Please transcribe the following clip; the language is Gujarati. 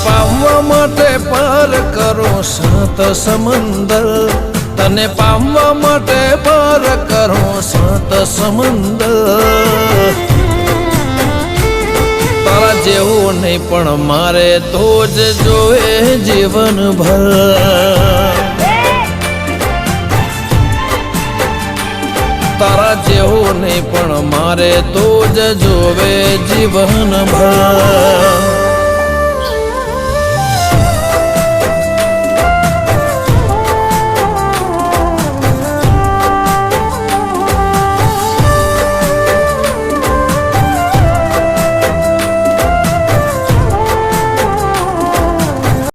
પામવા માટે પાર કરો સાત સમંદર, તને પામવા માટે પાર કરો સાત સમંદર. તારા જેવું નહીં પણ મારે તો જ જોવે જીવનભર. તારા જેવું નહીં પણ મારે તો જ જોવે જીવનભર.